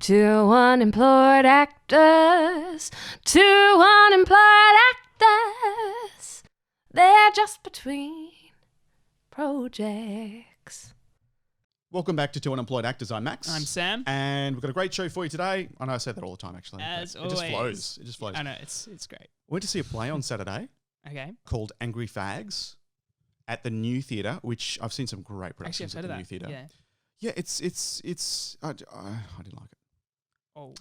Two unemployed actors, two unemployed actors. They're just between projects. Welcome back to Two Unemployed Actors. I'm Max. I'm Sam. And we've got a great show for you today. I know I say that all the time, actually. As it always. just flows. It just flows. I know, it's great. Went to see a play on Saturday Okay. called Angry Fags at the New Theatre, which I've seen some great Actually, productions I've heard at of the that. New Theatre. Yeah. Yeah, it's. I didn't like it. Oh.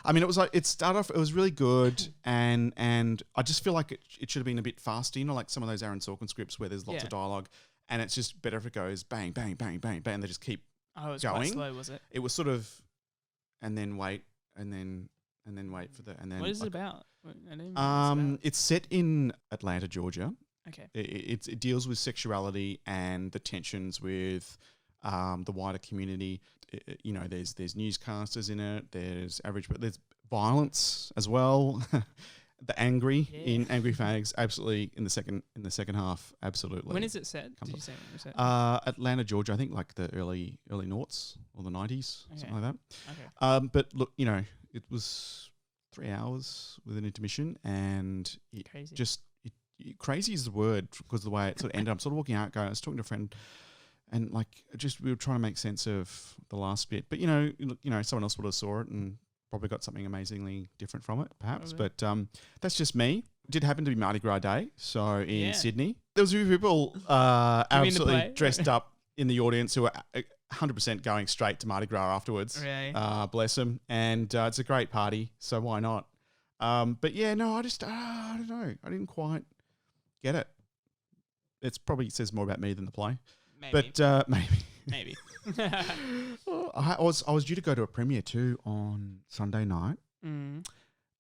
I mean, it was like it started off. It was really good, and I just feel like it should have been a bit faster. You know, like some of those Aaron Sorkin scripts where there's lots of dialogue, and it's just better if it goes bang, bang, bang, bang, bang. And they just keep Oh, it was going. quite slow, was it? It was sort of, and then wait, and then wait for the, and then What is like, it about? I don't even know what it's about. It's set in Atlanta, Georgia. Okay. It deals with sexuality and the tensions with the wider community. You know, there's newscasters in it. There's there's violence as well. The angry in Angry Fags, absolutely in the second half, absolutely. When is it set? Did you say when it was set? Atlanta, Georgia. I think like the early noughts or the 90s, something like that. Okay. But look, you know, it was 3 hours with an intermission, and Crazy. Crazy is the word because of the way it sort of ended. I'm sort of walking out, going. I was talking to a friend, and like we were trying to make sense of the last bit. But you know, someone else would have saw it and probably got something amazingly different from it, perhaps. Probably. But that's just me. It did happen to be Mardi Gras Day, so in Yeah. Sydney, there was a few people absolutely dressed up in the audience who were 100% going straight to Mardi Gras afterwards. Really? Bless them. And it's a great party, so why not? But yeah, no, I just I don't know. I didn't quite get it. It's probably says more about me than the play. Maybe. But maybe. Maybe. I was due to go to a premiere too on Sunday night. Mm.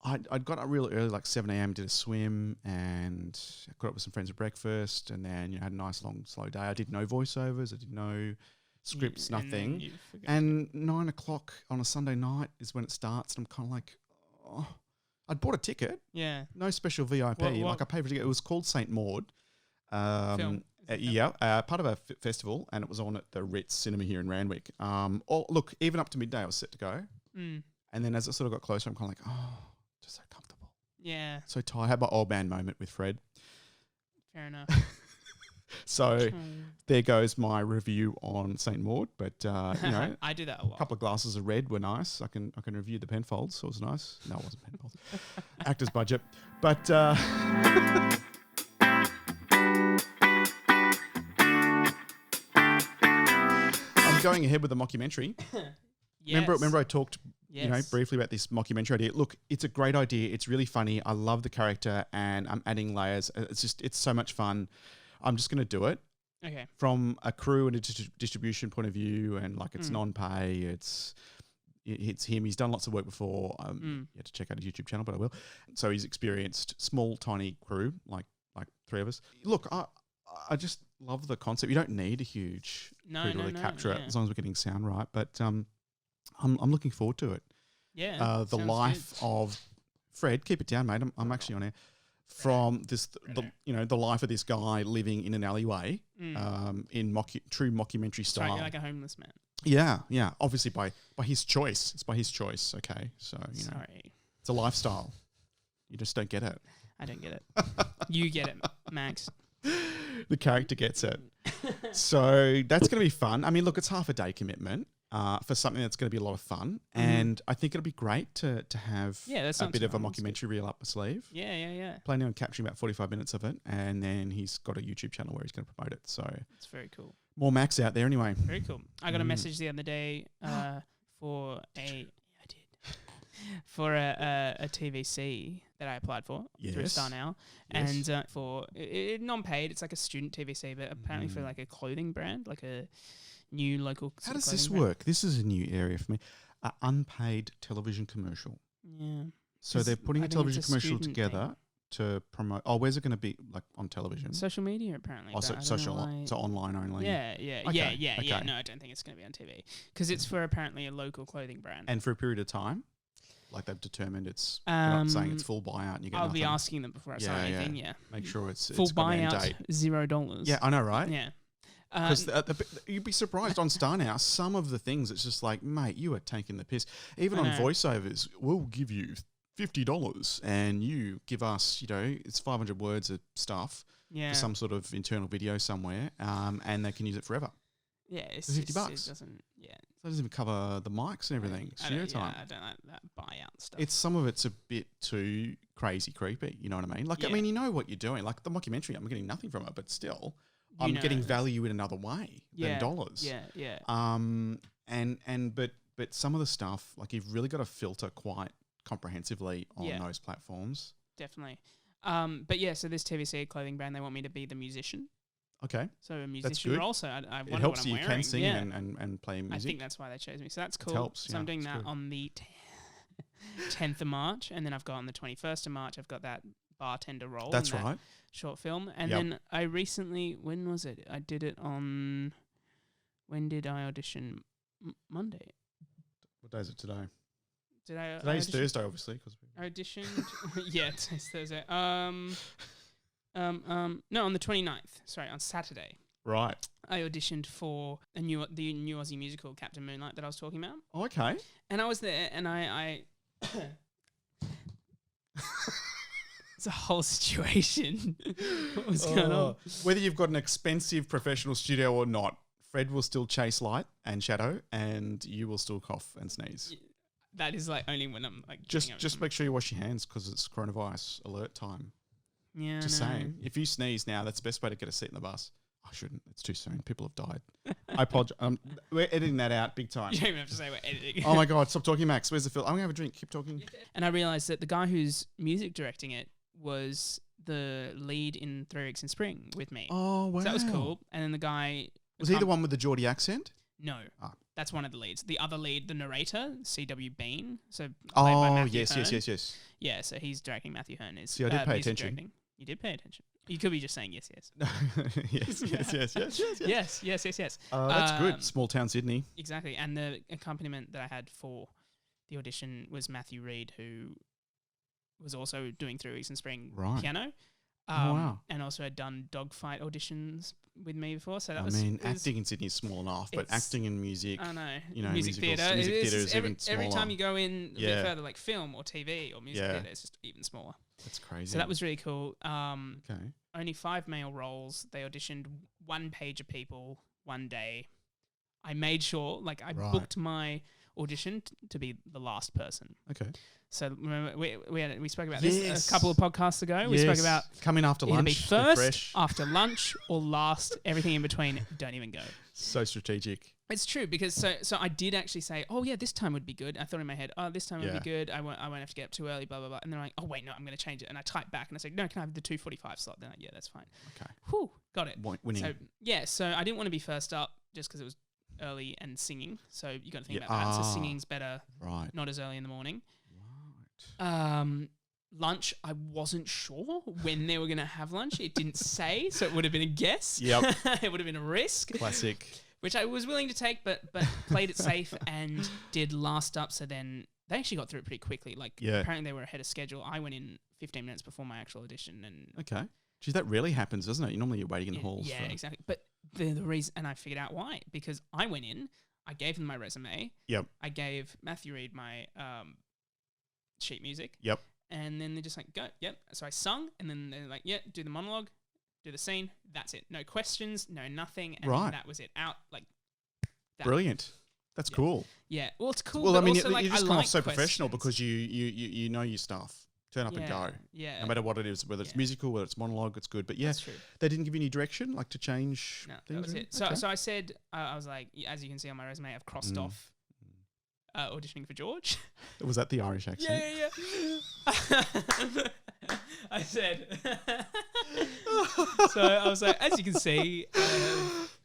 I'd got up real early, like 7 a.m, did a swim and got up with some friends at breakfast, and then had a nice long slow day. I did no voiceovers, I did no scripts, nothing. And 9 o'clock on a Sunday night is when it starts, and I'm kind of like, oh, I'd bought a ticket. Yeah. No special VIP. What? Like I paid for a ticket. It was called St. Maud. Film. Part of a festival, and it was on at the Ritz Cinema here in Randwick. Look, even up to midday I was set to go. Mm. And then as it sort of got closer, I'm kind of like, oh, just so comfortable. Yeah. So tired. I had my old man moment with Fred. Fair enough. So there goes my review on St. Maud. But, you know, I do that a lot. a couple of glasses of red were nice. I can review the Penfolds, so it was nice. No, it wasn't Penfolds. Actor's budget. But... I'm going ahead with the mockumentary. Yes. Remember I talked Yes. briefly about this mockumentary idea. Look, it's a great idea. It's really funny. I love the character, and I'm adding layers. It's so much fun. I'm just going to do it Okay. from a crew and a distribution point of view, and like it's non-pay. It's him. He's done lots of work before. You have to check out his YouTube channel, but I will. So he's experienced small, tiny crew, like 3 of us. Look, I just love the concept. You don't need a huge crew to really capture it, as long as we're getting sound right. But I'm looking forward to it. Yeah. The sounds life good. of Fred. Keep it down, mate. I'm actually on air. From the life of this guy living in an alleyway, in true mockumentary Sorry, style. you're like a homeless man. Yeah. Obviously by his choice. It's by his choice. Okay, so Sorry. it's a lifestyle. You just don't get it. I don't get it. You get it, Max. The character gets it. So that's going to be fun. I mean, look, it's half a day commitment for something that's going to be a lot of fun. And I think it'll be great to have a bit of a mockumentary reel up the sleeve. Yeah. Planning on capturing about 45 minutes of it. And then he's got a YouTube channel where he's going to promote it. So It's very cool. more Max out there anyway. Very cool. I got a message the other day for a TVC that I applied for through Yes. Star Now, Yes. and for non-paid, it's like a student TVC, but apparently for like a clothing brand, like a new local. How sort of does this clothing brand. work? This is a new area for me. An unpaid television commercial. Yeah. So 'Cause they're putting I a think television it's a commercial student together to promote. Oh, where's it going to be? Like on television? Social media apparently. Oh, but I don't know social, why- so online only. Yeah. Okay. No, I don't think it's going to be on TV because it's for apparently a local clothing brand. And for a period of time, like they've determined it's. They're not saying it's full buyout and you get I'll nothing. be asking them before I sign anything. Yeah. Make sure it's Full got an end buyout, date. $0. Yeah, I know, right? Yeah. Because you'd be surprised on Star now, some of the things it's just like, mate, you are taking the piss. Even on voiceovers, we'll give you $50 and you give us, it's 500 words of stuff for some sort of internal video somewhere, and they can use it forever. Yeah, it's for $50. It doesn't. Yeah, so it doesn't even cover the mics and everything. Studio time. I don't like that buyout stuff. Some of it's a bit too crazy, creepy. You know what I mean? Like, I mean, you know what you're doing. Like the mockumentary, I'm getting nothing from it, but still, I'm getting value in another way than dollars. Yeah, yeah. But some of the stuff, like you've really got to filter quite comprehensively on those platforms. Definitely. But yeah, so this TVC clothing brand, they want me to be the musician. Okay. So a musician role. So I wonder it helps what I'm you wearing. can sing and play music. I think that's why they chose me. So that's cool. It helps. So I'm doing that on the 10th of March, and then I've got on the 21st of March, I've got that bartender role. That's in that right. Short film. And then I recently, when was it? I did it on, when did I audition? Monday. What day is it today? Today's Thursday, obviously. Cause I auditioned. Yeah, today's Thursday. No, on the 29th. Sorry, on Saturday. Right. I auditioned for the new Aussie musical Captain Moonlight that I was talking about. Oh, okay. And I was there, and I it's a whole situation. What was going on? Whether you've got an expensive professional studio or not, Fred will still chase light and shadow, and you will still cough and sneeze. That is like only when I'm like just make sure you wash your hands because it's coronavirus alert time. Yeah, just saying. If you sneeze now, that's the best way to get a seat in the bus. I shouldn't. It's too soon. People have died. I apologize. We're editing that out big time. You don't even have to say we're editing. Oh my God, stop talking, Max. Where's the film? I'm gonna have a drink. Keep talking. And I realized that the guy who's music directing it was the lead in 3 Weeks in Spring with me. Oh wow, so that was cool. And then the guy was he the one with the Geordie accent? No, that's one of the leads. The other lead, the narrator, C.W. Bean. So yes. Yeah, so he's directing Matthew Hearn. See, I did pay attention. Directing. You did pay attention. You could be just saying yes. Yes. That's good. Small town Sydney. Exactly. And the accompaniment that I had for the audition was Matthew Reid, who was also doing 3 Weeks in Spring piano. Wow. And also had done dogfight auditions with me before. So that acting in Sydney is small enough, but acting in music, I know, music theatre is even smaller. Every time you go in a bit further, like film or TV or music theatre, it's just even smaller. That's crazy. So that was really cool. Okay. Only 5 male roles. They auditioned 1 page of people, 1 day. I made sure, booked my audition to be the last person. Okay. So remember, we spoke about this a couple of podcasts ago. We spoke about coming after lunch, be first, after lunch, or last. Everything in between, don't even go. So strategic. It's true because so I did actually say, oh yeah, this time would be good. I thought in my head, oh, this time would be good. I won't have to get up too early, blah blah blah. And they're like, oh wait, no, I'm going to change it. And I typed back and I said, no, can I have the 2:45 slot? They're like, yeah, that's fine. Okay. Whew, got it. Winning. So I didn't want to be first up just because it was early and singing. So you got to think about that. So singing's better, not as early in the morning. Lunch, I wasn't sure when they were going to have lunch. It didn't say, so it would have been a guess. Yep. It would have been a risk. Classic. Which I was willing to take, but played it safe and did last up. So then they actually got through it pretty quickly. Apparently they were ahead of schedule. I went in 15 minutes before my actual audition. And okay. Geez, that rarely happens, doesn't it? Normally you're waiting in the halls. Yeah, exactly. But the reason, and I figured out why, because I went in, I gave them my resume. Yep. I gave Matthew Reid my sheet music. Yep. And then they're just like, go, yep. So I sung, and then they're like, yeah, do the monologue, do the scene. That's it. No questions, no nothing. And then that was it. Out like that. Brilliant. That's cool. Yeah. Well, it's cool. Well, but I mean, also, you just come off so questions. Professional because you know your stuff. Turn up and go. Yeah. No matter what it is, whether it's musical, whether it's monologue, it's good. But that's true. They didn't give you any direction, like to change things? That was it. So I said, I was like, as you can see on my resume, I've crossed off auditioning for George. Was that the Irish accent? Yeah. I said. So I was like, as you can see,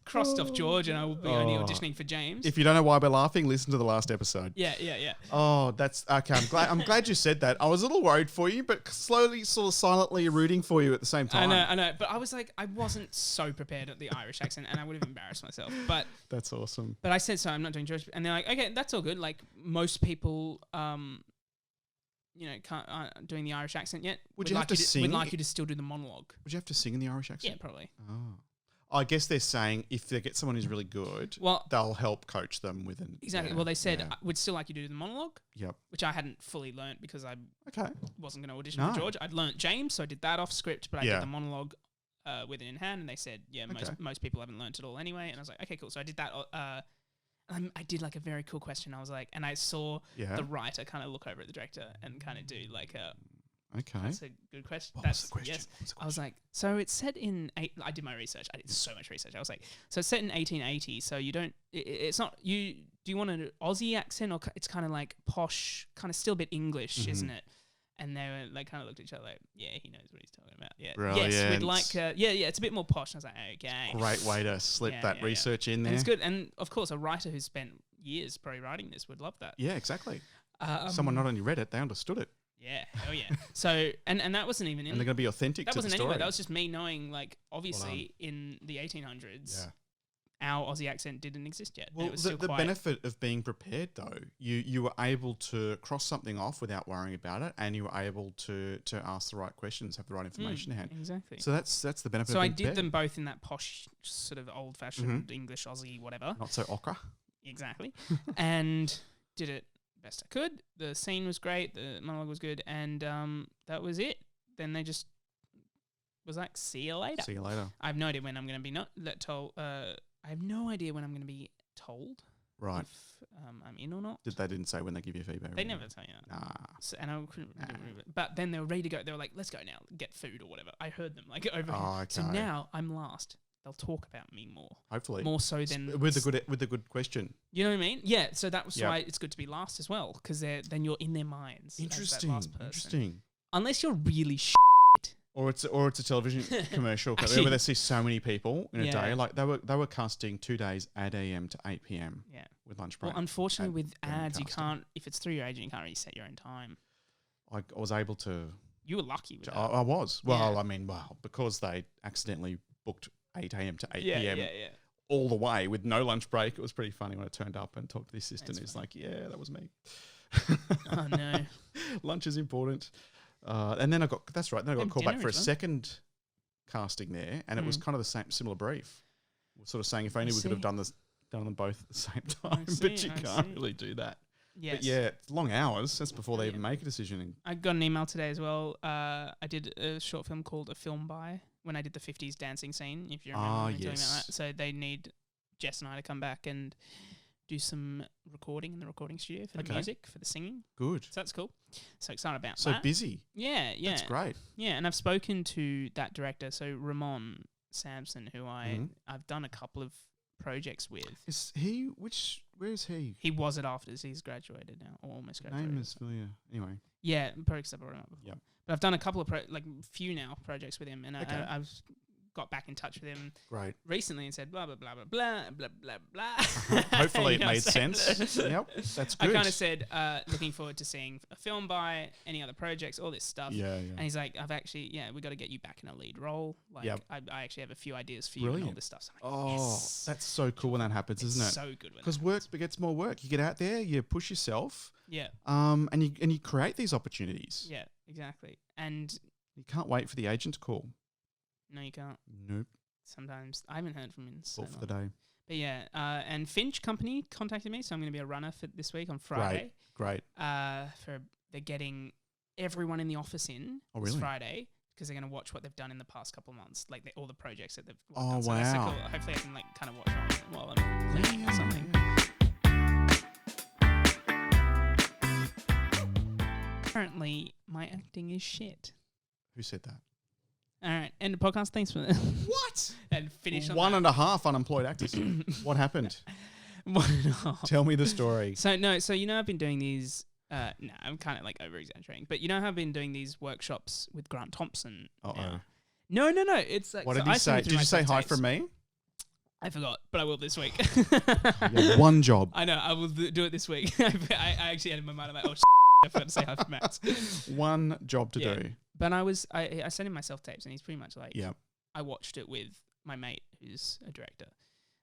crossed off George, and I will be only auditioning for James. If you don't know why we're laughing, listen to the last episode. Yeah. Oh, that's okay. I'm glad you said that. I was a little worried for you, but slowly, sort of silently rooting for you at the same time. I know. But I was like, I wasn't so prepared at the Irish accent, and I would have embarrassed myself. But that's awesome. But I said, so I'm not doing George, and they're like, okay, that's all good. Like most people, aren't doing the Irish accent yet. Would you have to sing? We'd like you to still do the monologue. Would you have to sing in the Irish accent? Yeah, probably. Oh. I guess they're saying if they get someone who's really good, Well, they'll help coach them with an... exactly. Yeah, Well, they said yeah. we'd still like you to do the monologue, Yep. which I hadn't fully learnt because I Okay. wasn't going to audition No. for George. I'd learnt James, so I did that off script, but I Yeah. did the monologue with it in hand, and they said, yeah, most people haven't learnt it all anyway. And I was like, okay, cool. So I did that. I did like a very cool question. I was like, and I saw Yeah. the writer kind of look over at the director and kind of do like a... Okay. That's a good question. What was the question? Yes. What was the I was like, so it's set in... I did my research. I did so much research. I was like, so it's set in 1880, so you don't... it's not... Do you want an Aussie accent, or it's kind of like posh, kind of still a bit English, isn't it? And they kind of looked at each other like, yeah, he knows what he's talking about. Yeah. Brilliant. Yes, we'd like... yeah, it's a bit more posh. And I was like, okay. Great way to slip Yeah, that yeah, research in And there. it's good. And, of course, a writer who's spent years probably writing this would love that. Yeah, exactly. Someone not only read it, they understood it. Yeah, hell yeah. So, and that wasn't even in... And they're going to be authentic that to the wasn't story. anywhere. That was just me knowing, like, obviously, in the 1800s, our Aussie accent didn't exist yet. Well, it was the still quite... benefit of being prepared, though, you were able to cross something off without worrying about it, and you were able to ask the right questions, have the right information in hand. Exactly. So that's the benefit So of I being did prepared. them both in that posh, sort of old-fashioned English, Aussie, whatever. Not so ochre. Exactly. And did it best I could. The scene was great. The monologue was good. And that was it. Then they just was like, see you later. See you later. I have no idea when I'm going to be told. I have no idea when I'm going to be told Right. if I'm in or not. They didn't say when they give you feedback. They never tell you that. Nah. So, and I couldn't. But then they were ready to go. They were like, let's go now, get food or whatever. I heard them like over. Oh, okay. So now I'm last. They'll talk about me more. Hopefully. More so than with a good question. You know what I mean? Yeah. So that was Yep. why it's good to be last as well, because then you're in their minds. as that Interesting. last person. Interesting. Unless you're really Or it's a television commercial Actually- where they see so many people in a Yeah. day. Like they were casting 2 days 8 a.m. to 8 p.m. Yeah. with lunch break. Well, unfortunately, with during ads, you casting. can't. If it's through your agent, you can't really set your own time. I was able to. You were lucky with that. I was. Well, Yeah. I mean, because they accidentally booked 8 a.m. to 8 yeah, p.m. yeah. all the way with no lunch break. It was pretty funny when I turned up and talked to the assistant. That's He's funny. like, "Yeah, that was me." Oh no. Lunch is important. And then that's right. Then I got And called back dinner for a as well. second casting there, and it was kind of the similar brief. We're sort of saying if only we could have see. done them both at the same time, see, but you I can't see. really do that. Yes. But yeah, it's long hours. That's before they Yeah. even make a decision. And I got an email today as well. I did a short film called A Film By when I did the 50s dancing scene, if you remember Ah, me talking about yes. that. So they need Jess and I to come back and do some recording in the recording studio for the Okay. music, for the singing. good. So that's cool. So excited about So that. busy. Yeah. That's great. Yeah, and I've spoken to that director, so Ramon Sampson, who I've done a couple of projects with. Is he? Where is he? He was at Afters. He's graduated now, or almost graduated. Name is familiar. Anyway, Yeah, projects I've brought him up before. Yep. But I've done a couple of few now projects with him, and Okay. I've got back in touch with him great. recently and said blah blah blah blah blah blah blah blah. Hopefully You it know what I'm made saying? sense. Yep, that's I good. kind of said looking forward to seeing a film by any other projects, all this stuff. Yeah, And he's like, I've actually, we got to get you back in a lead role. Like, Yep. I actually have a few ideas for you and all Brilliant. this stuff. So I'm like, Oh, yes. that's so cool when that happens, It's isn't it? so good when Because that work happens. begets more work. You get out there, you push yourself, Yeah, and you create these opportunities. yeah, exactly. And You can't wait for the agent to call. no, you can't. Nope. Sometimes I haven't heard from him in so All for long. the day. But yeah, and Finch Company contacted me, so I'm going to be a runner for this week on Friday. Great. They're getting everyone in the office in Oh, this really? Friday because they're going to watch what they've done in the past couple of months, like all the projects that they've worked Oh, on. So that's so wow. cool. Hopefully I can like kind of watch on while I'm cleaning or something. Apparently, my acting is shit. Who said that? All right, end the podcast. Thanks for What? and finish on One that. and a half unemployed actors. What happened? 1.5. Tell me the story. So I've been doing these. No, I'm kind of like over exaggerating, but how I've been doing these workshops with Grant Thompson. Uh-oh. No. It's like What so did I he sent say? through Did my you say hi self-tapes. from me? I forgot, but I will this week. You have one job. I know. I will do it this week. I actually had in my mind. I'm like, oh, I forgot to say hi from Max. One job to Yeah. do. But I sent him my self tapes, and he's pretty much like, Yeah. I watched it with my mate who's a director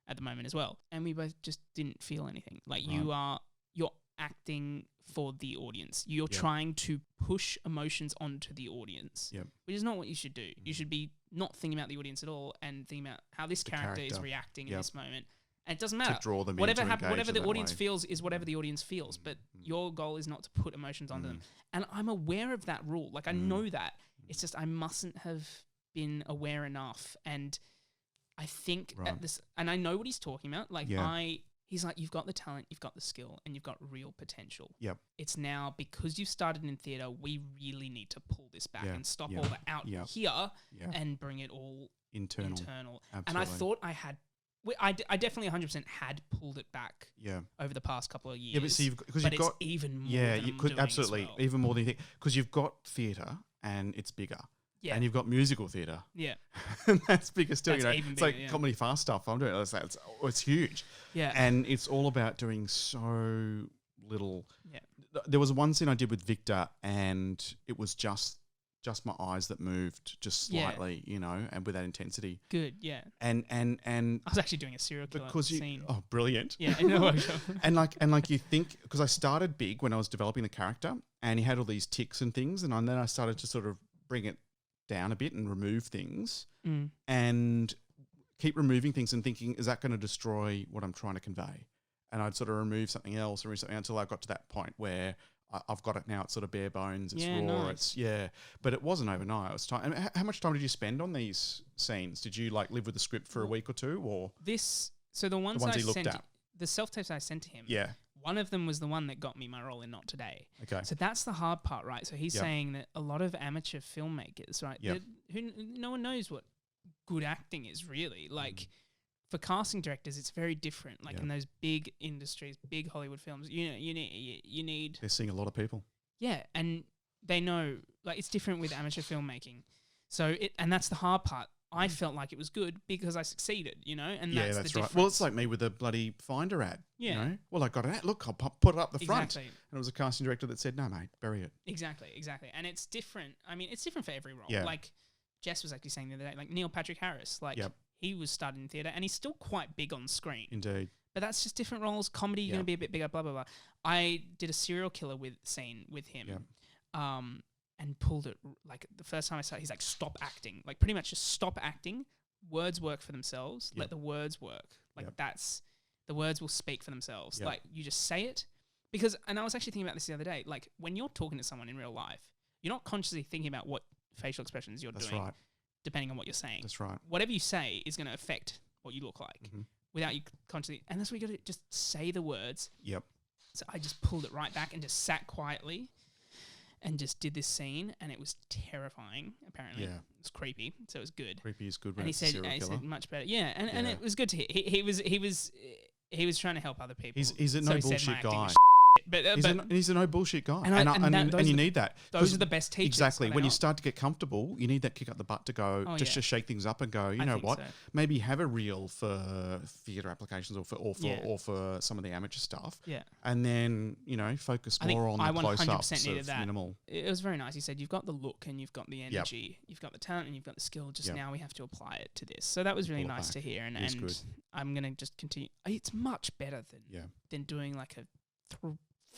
at the moment as well, and we both just didn't feel anything. Like Right. you're acting for the audience. You're Yep. trying to push emotions onto the audience, Yep. which is not what you should do. You should be not thinking about the audience at all and thinking about how this character is character. reacting in Yep. this moment. And it doesn't matter. To draw them Whatever in, to engage whatever them the that audience way. feels is whatever the audience feels. But your goal is not to put emotions onto them. And I'm aware of that rule. Like I know that. It's just I mustn't have been aware enough. And I think Right. at this, and I know what he's talking about. Like Yeah. he's like, you've got the talent, you've got the skill, and you've got real potential. Yep. It's now because you started in theatre, we really need to pull this back Yeah. and stop Yeah. all the out Yeah. here Yeah. and bring it all internal. Absolutely. And I thought I had, I definitely 100% had pulled it back Yeah. over the past couple of years. Yeah, but see, because but you've it's got even more. yeah, than you I'm could doing as absolutely well. even more than you think because you've got theatre and it's bigger. Yeah. And you've got musical theatre. Yeah. And that's bigger still. That's You know, even it's bigger, like yeah. comedy fast stuff. I'm doing it's huge. Yeah. And it's all about doing so little. Yeah. There was one scene I did with Victor, and it was just my eyes that moved just Yeah. slightly, you know, and with that intensity. Good. Yeah. And I was actually doing a serial killer because you scene. oh brilliant. Yeah. In the workshop. and like you think because I started big when I was developing the character, and he had all these tics and things, and then I started to sort of bring it down a bit and remove things and keep removing things and thinking, is that going to destroy what I'm trying to convey? And I'd sort of remove something else until I got to that point where I've got it now. It's sort of bare bones. It's Yeah, raw. nice. But it wasn't overnight. It was time. And how much time did you spend on these scenes? Did you like live with the script for a week or two, or So the ones ones I he looked sent, at? the self-tapes I sent to him, yeah? one of them was the one that got me my role in Not Today. Okay. So that's the hard part, right? So he's Yep. saying that a lot of amateur filmmakers, right, Yep. no one knows what good acting is really. Like for casting directors, it's very different. Like Yep. in those big industries, big Hollywood films, you need They're seeing a lot of people. yeah, and they know like it's different with amateur filmmaking. So and that's the hard part. I felt like it was good because I succeeded, you know, and Yeah, that's that's the right. difference. Well, it's like me with the bloody Finder ad. Yeah. You know? Well, I got an ad. Look, I'll put it up the front. Exactly. And it was a casting director that said, no, mate, bury it. Exactly. And it's different. I mean, it's different for every role. Yeah. Like Jess was actually saying the other day, like Neil Patrick Harris, like Yep. he was started in theatre and he's still quite big on screen. Indeed. But that's just different roles. Comedy, you're Yeah. going to be a bit bigger, blah, blah, blah. I did a serial killer scene with him. Yeah. And pulled it, like the first time I saw it, he's like, stop acting. Like pretty much just stop acting. Words work for themselves. Yep. Let the words work. Like Yep. the words will speak for themselves. Yep. Like you just say it. Because, and I was actually thinking about this the other day, like when you're talking to someone in real life, you're not consciously thinking about what facial expressions you're That's doing, right. depending on what you're saying. That's right. Whatever you say is going to affect what you look like Mhm. without you consciously. And that's what you got to just say the words. Yep. So I just pulled it right back and just sat quietly and just did this scene, and it was terrifying. Apparently, Yeah. it was creepy, so it was good. Creepy is good when And he it's a said, serial killer. much better. Yeah, and Yeah. it was good to hear. He was trying to help other people. He's a so no he said my bullshit acting guy. was but He's a no bullshit guy. And those you are the- need that. those 'Cause are the best teachers. Exactly. they When you are. start to get comfortable, you need that kick up the butt to go, Oh, just yeah. to shake things up and go, you I know think what? so. Maybe have a reel for theatre applications or Yeah. for some of the amateur stuff. Yeah. And then, you know, focus I think more on I the 100% close-ups needed of that. minimal. It was very nice. He said, you've got the look and you've got the energy, you've got the talent and you've got the skill. Just Yep. now we have to apply it to this. So that was really Pull it nice back. to hear. And, It is and good. I'm going to just continue. It's much better Yeah. than doing like a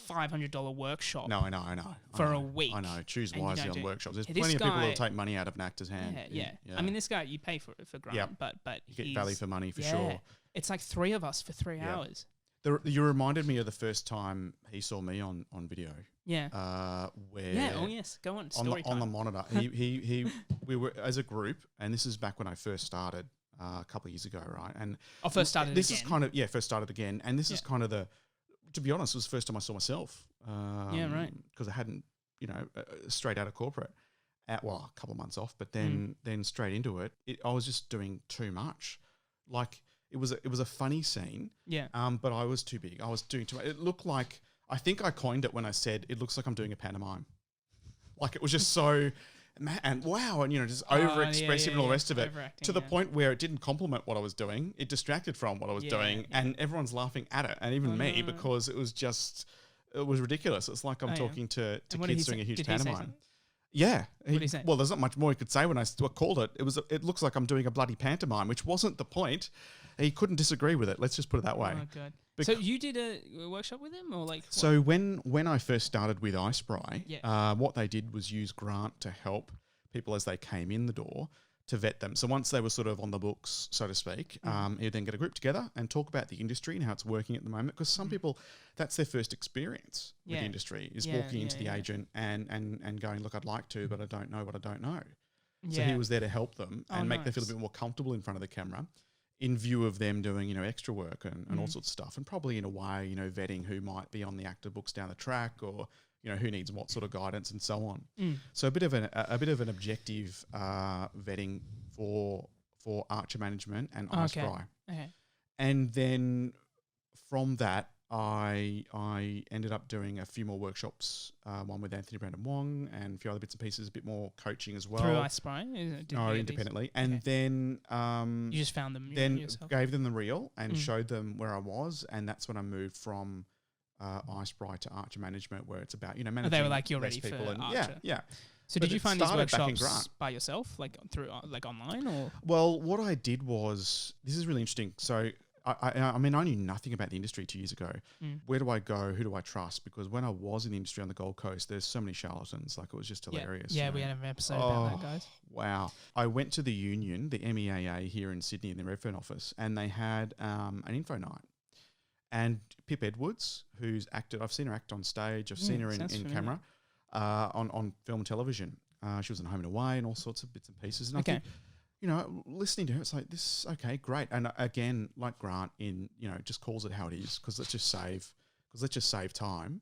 $500 workshop. No, I know. I For know, a week, I know. Choose and you wisely don't on do- workshops. There's This plenty of people guy- that'll take money out of an actor's hand. Yeah. I mean, this guy, you pay for grant, Yep. but you get he's- value for money for yeah. sure. It's like 3 of us for 3 Yeah. hours. You reminded me of the first time he saw me on video. Yeah. Where Yeah. Oh, yes. Go on. on Story the, on the time. monitor. We were as a group, and this is back when I first started a couple of years ago, right? And First started This again. is kind of first started again, and this is Yeah. kind of to be honest, it was the first time I saw myself. Yeah, right. Because I hadn't, straight out of corporate, a couple of months off, but then straight into it. I was just doing too much. Like it was a funny scene. Yeah. But I was too big. I was doing too much. It looked like, I think I coined it when I said it looks like I'm doing a pantomime. Like it was just so, man, wow, and just over expressive and all the rest of it, Overacting, to the yeah. point where it didn't complement what I was doing. It distracted from what I was Yeah, doing, yeah. and everyone's laughing at it, and even Oh, me, no. because it was ridiculous. It's like I'm Oh, yeah. talking to And what did kids he doing a say? huge Did he say pantomime. something? Yeah. What did he say? Well, there's not much more he could say when I called it. It looks like I'm doing a bloody pantomime, which wasn't the point. He couldn't disagree with it. Let's just put it that way. Oh, God. So you did a workshop with him, or like? So when I first started with iSpray, Yeah. what they did was use Grant to help people as they came in the door to vet them. So once they were sort of on the books, so to speak, he'd then get a group together and talk about the industry and how it's working at the moment. Because some people, that's their first experience with the industry, is walking into the agent and going, look, I'd like to, but I don't know what I don't know. So he was there to help them and make them feel a bit more comfortable in front of the camera, in view of them doing, extra work and all sorts of stuff. And probably in a way, vetting who might be on the actor books down the track, or who needs what sort of guidance and so on. So a bit of an objective vetting for Archer Management and iSpray. Okay. And then from that, I ended up doing a few more workshops, one with Anthony Brandon Wong and a few other bits and pieces, a bit more coaching as well. Through iSpray? No, independently. And then you just found them yourself? Gave them the reel and showed them where I was, and that's when I moved from iSpray to Archer Management, where it's about managing. They were like, you're less ready people for and Archer. Yeah. So But did you it find these started back in workshops Grant. by yourself, like through like online, or? Well, what I did was, this is really interesting. So I mean, I knew nothing about the industry 2 years ago. Where do I go? Who do I trust? Because when I was in the industry on the Gold Coast, there's so many charlatans. Like, it was just hilarious. Yeah, we had an episode about that, guys. Wow. I went to the union, the MEAA here in Sydney in the Redfern office, and they had an info night. And Pip Edwards, who's acted, I've seen her act on stage, I've seen her in camera, on film and television. She was in Home and Away and all sorts of bits and pieces. And I think, listening to her, it's like, this, okay, great. And again, like Grant just calls it how it is, because let's just save time.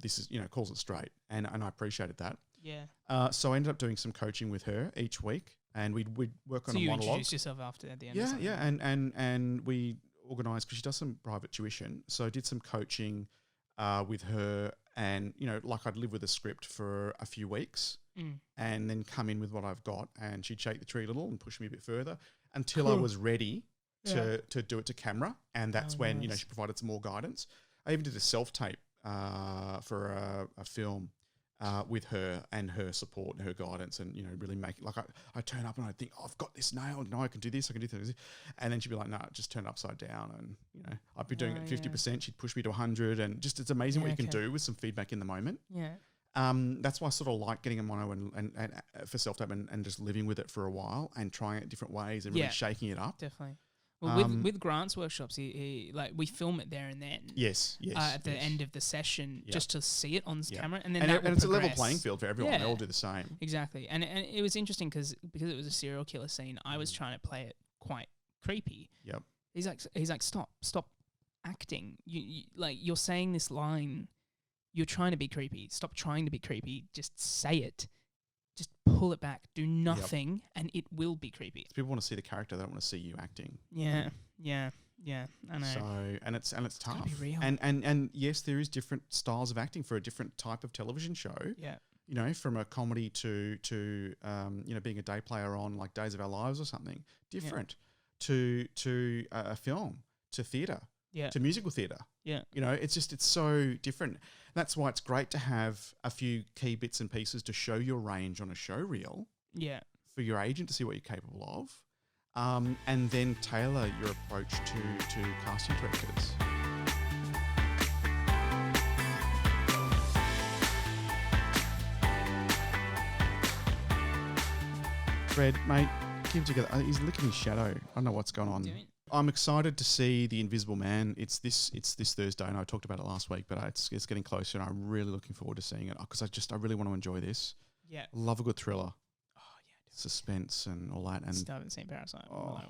This is, calls it straight. And I appreciated that. Yeah. So I ended up doing some coaching with her each week, and we'd work on a monologue. So you introduced yourself after at the end? Yeah. And we organised, because she does some private tuition. So I did some coaching with her, and, like I'd live with a script for a few weeks and then come in with what I've got, and she'd shake the tree a little and push me a bit further until I was ready to do it to camera. And that's when, she provided some more guidance. I even did a self-tape for a film with her and her support and her guidance, and really make it like I turn up and I think, I've got this nailed. No, I can do this. I can do this. And then she'd be like, no, just turn it upside down. And I'd be doing it 50%. She'd push me to 100, and just it's amazing what you can do with some feedback in the moment. Yeah. That's why I sort of like getting a mono and for self-tape and just living with it for a while and trying it different ways and really shaking it up. Definitely. Well, with Grant's workshops, he like we film it there and then. Yes. At the end of the session, just to see it on camera, and then and it's progress. a level playing field for everyone. They all do the same. Exactly, and it was interesting because it was a serial killer scene. I was trying to play it quite creepy. Yep. He's like, stop acting. You're saying this line. You're trying to be creepy. Stop trying to be creepy. Just say it. Just pull it back. Do nothing, and it will be creepy. People want to see the character; they don't want to see you acting. Yeah. I know. So and it's tough. Gotta be real. And yes, there is different styles of acting for a different type of television show. Yeah. From a comedy to being a day player on like Days of Our Lives or something different to a film, to theatre, to musical theatre. Yeah. It's so different. That's why it's great to have a few key bits and pieces to show your range on a show reel. Yeah. For your agent to see what you're capable of, and then tailor your approach to casting directors. Fred, mate, keep it together. He's licking his shadow. I don't know what's going on. I'm excited to see The Invisible Man. It's this Thursday, and I talked about it last week, but it's getting closer, and I'm really looking forward to seeing it because I really want to enjoy this. Yeah. Love a good thriller. Oh yeah. Suspense and all that. And still haven't seen Parasite. Oh.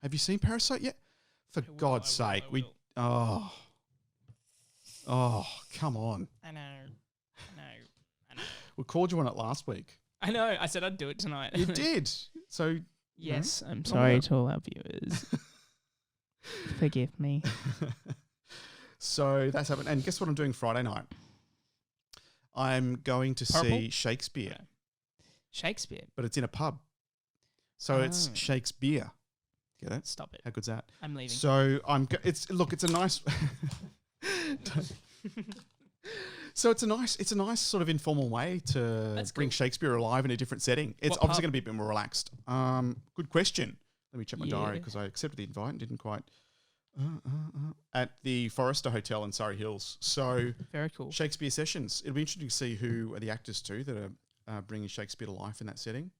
Have you seen Parasite yet? For God's sake, oh, come on. I know. We called you on it last week. I know. I said I'd do it tonight. You did. So yes, I'm sorry to all our viewers. Forgive me. So that's happened. And guess what I'm doing Friday night? I'm going to see Shakespeare. Okay. Shakespeare? But it's in a pub. So it's Shakespeare. Get that? Stop it. How good's that? I'm leaving. So it's a nice... So it's a nice sort of informal way to That's bring cool. Shakespeare alive in a different setting. It's What obviously pub? going to be a bit more relaxed. Good question. Let me check my diary Yeah. because I accepted the invite and didn't quite. At the Forester Hotel in Surrey Hills. So Very cool. Shakespeare sessions. It'll be interesting to see who are the actors too that are bringing Shakespeare to life in that setting.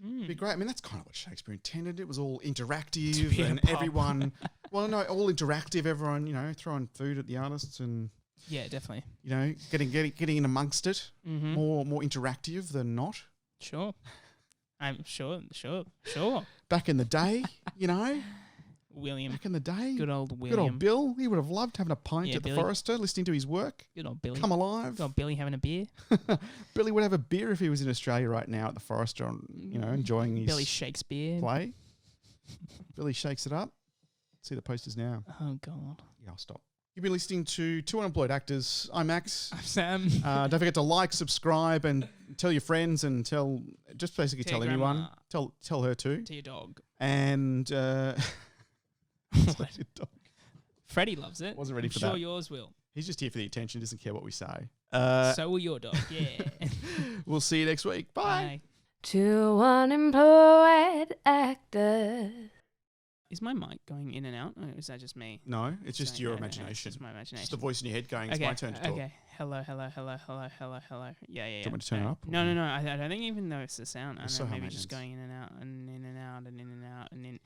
It'd be great. I mean, that's kind of what Shakespeare intended. It was all interactive be a and pub. everyone. Well, no, all interactive. Everyone, throwing food at the artists and Yeah, definitely. getting in amongst it. Mm-hmm. More interactive than not. Sure. I'm sure. Back in the day, William. back in the day, Good old good William. old Bill. He would have loved having a pint Yeah, at the Billy. Forester, listening to his work. Good old Billy. Come alive. Good old Billy having a beer. Billy would have a beer if he was in Australia right now at the Forester, enjoying his Billy Shakespeare. play. Billy shakes it up. See the posters now. Oh, God. Yeah, I'll stop. You've been listening to Two Unemployed Actors. I'm Max. I'm Sam. Don't forget to like, subscribe, and tell your friends and tell Tell tell your anyone. grandma. Tell her too. To your dog. And Freddie loves it. Wasn't ready I'm for sure that. yours will. He's just here for the attention. Doesn't care what we say. So will your dog. Yeah. We'll see you next week. Bye. Bye. Two unemployed actors. Is my mic going in and out, or is that just me? No, it's just Sorry, your no, no, imagination. It's just my imagination. Just the voice in your head going, it's Okay. my turn to talk. Okay. Hello. Yeah. Do you want me to turn it up? No. I don't think even though it's the sound. I It's don't so know, high maybe just maintenance. going in and out and in and out and in and out and in.